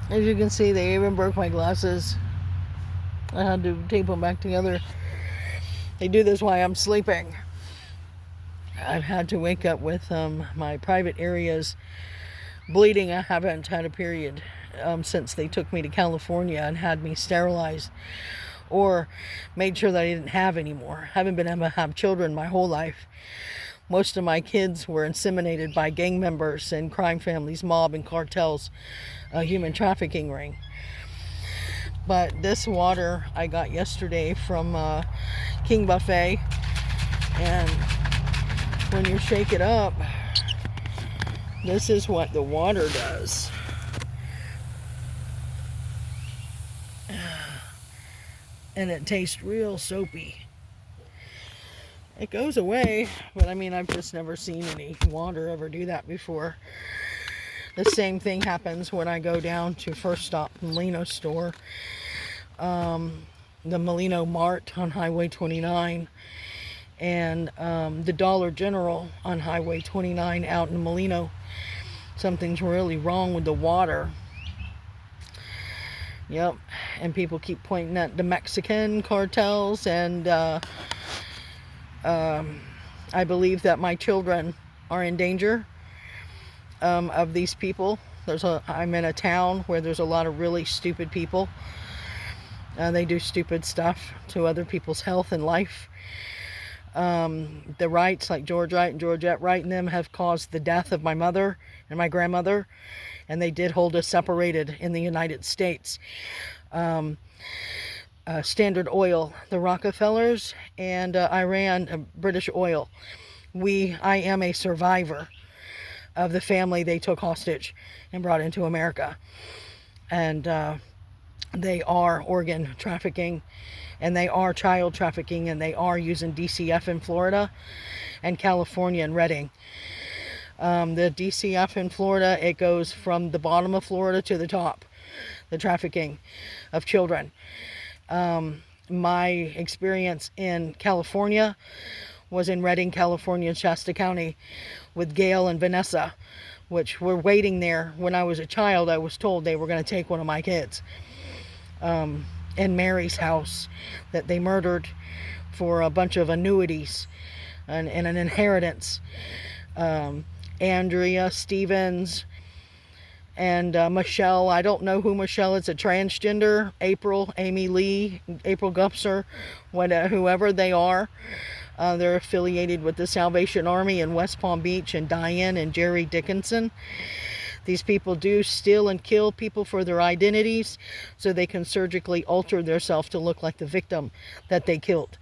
As you can see, they even broke my glasses. I had to tape them back together. They do this while I'm sleeping. I've had to wake up with my private areas bleeding. I haven't had a period since they took me to California and had me sterilized or made sure that I didn't have any more. I haven't been able to have children my whole life. Most of my kids were inseminated by gang members and crime families, mob and cartels, a human trafficking ring. But this water I got yesterday from King Buffet, and when you shake it up, this is what the water does. And it tastes real soapy. It goes away, but I mean, I've just never seen any water ever do that before. The same thing happens when I go down to First Stop Molino store, the Molino Mart on Highway 29, and the Dollar General on Highway 29 out in Molino. Something's really wrong with the water. Yep, and people keep pointing at the Mexican cartels, and I believe that my children are in danger of these people. I'm in a town where there's a lot of really stupid people. They do stupid stuff to other people's health and life. The Wrights, like George Wright and Georgette Wright, and them have caused the death of my mother and my grandmother, and they did hold us separated in the United States. Standard Oil, the Rockefellers, and Iran, British Oil. I am a survivor of the family they took hostage and brought into America. And they are organ trafficking, and they are child trafficking, and they are using DCF in Florida and California and Redding. The DCF in Florida, it goes from the bottom of Florida to the top, the trafficking of children. My experience in California was in Redding, California, Shasta County, with Gail and Vanessa, which were waiting there. When I was a child, I was told they were going to take one of my kids. In Mary's house that they murdered for a bunch of annuities and an inheritance. Andrea Stevens and Michelle. I don't know who Michelle is, a transgender. Amy Lee, April Gupser, whoever they are. They're affiliated with the Salvation Army in West Palm Beach, and Diane and Jerry Dickinson. These people do steal and kill people for their identities so they can surgically alter themselves to look like the victim that they killed.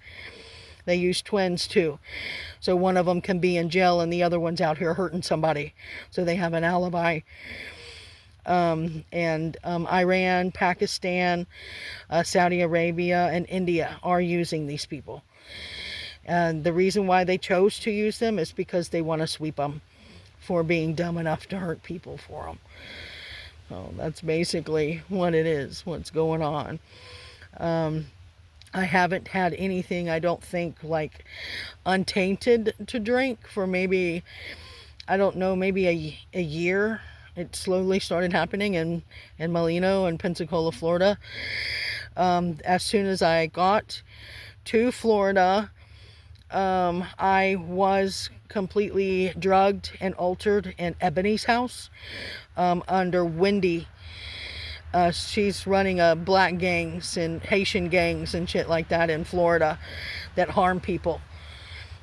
They use twins too. So one of them can be in jail and the other one's out here hurting somebody. So they have an alibi. Iran, Pakistan, Saudi Arabia, and India are using these people. And the reason why they chose to use them is because they want to sweep them for being dumb enough to hurt people for them. So that's basically what it is, what's going on. I haven't had anything, I don't think, like untainted to drink for maybe, I don't know, maybe a year. It slowly started happening in Molino and Pensacola, Florida. As soon as I got to Florida, I was completely drugged and altered in Ebony's house under Wendy. She's running black gangs and Haitian gangs and shit like that in Florida that harm people,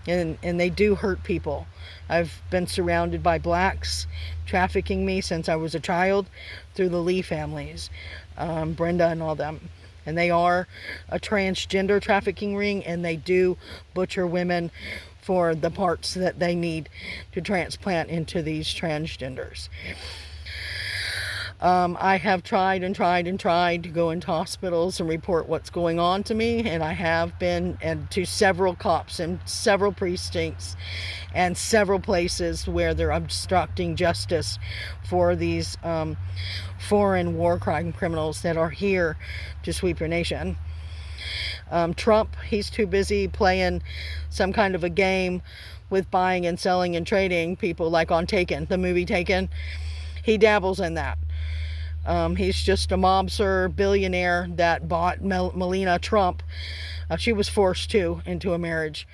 and they do hurt people. I've been surrounded by blacks trafficking me since I was a child through the Lee families, Brenda and all them. And they are a transgender trafficking ring, and they do butcher women for the parts that they need to transplant into these transgenders. I have tried to go into hospitals and report what's going on to me, and I have been to several cops in several precincts and several places where they're obstructing justice for these foreign war crime criminals that are here to sweep your nation. Trump, he's too busy playing some kind of a game with buying and selling and trading people, like on Taken, the movie Taken. He dabbles in that. He's just a mobster billionaire that bought Melania Trump. She was forced into a marriage.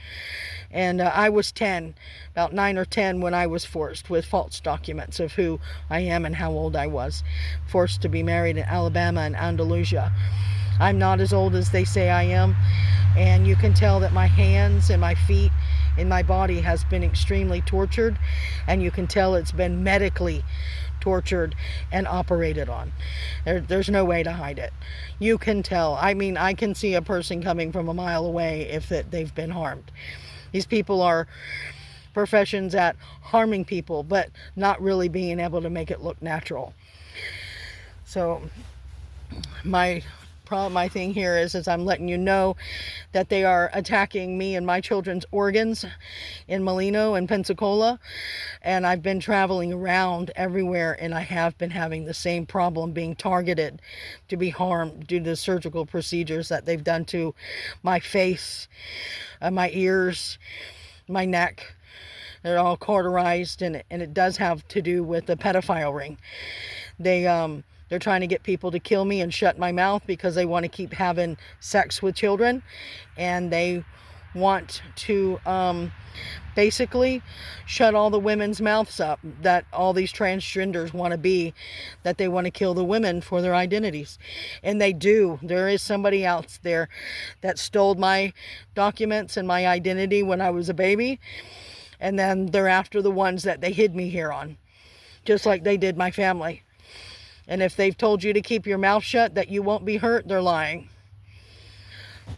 And I was 10, about 9 or 10 when I was forced with false documents of who I am and how old I was. Forced to be married in Alabama and Andalusia. I'm not as old as they say I am. And you can tell that my hands and my feet and my body has been extremely tortured. And you can tell it's been medically tortured and operated on. There's no way to hide it. You can tell. I mean, I can see a person coming from a mile away if they've been harmed. These people are professions at harming people, but not really being able to make it look natural. So my thing here is I'm letting you know that they are attacking me and my children's organs in Molino and Pensacola. And I've been traveling around everywhere, and I have been having the same problem, being targeted to be harmed due to the surgical procedures that they've done to my face, my ears, my neck. They're all cauterized, and it does have to do with the pedophile ring. They're trying to get people to kill me and shut my mouth because they want to keep having sex with children. And they want to basically shut all the women's mouths up that all these transgenders want to be, that they want to kill the women for their identities. And they do. There is somebody else there that stole my documents and my identity when I was a baby. And then they're after the ones that they hid me here on, just like they did my family. And if they've told you to keep your mouth shut, that you won't be hurt, they're lying.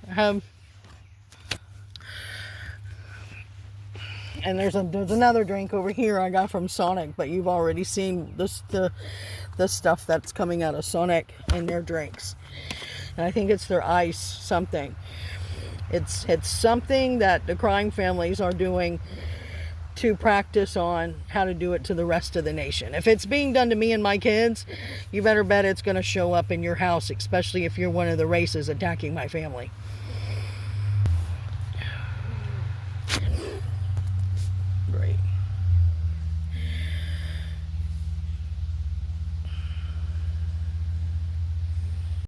And there's another drink over here I got from Sonic, but you've already seen the stuff that's coming out of Sonic in their drinks. And I think it's their ice something. It's something that the crime families are doing to practice on how to do it to the rest of the nation. If it's being done to me and my kids, you better bet it's going to show up in your house, especially if you're one of the races attacking my family.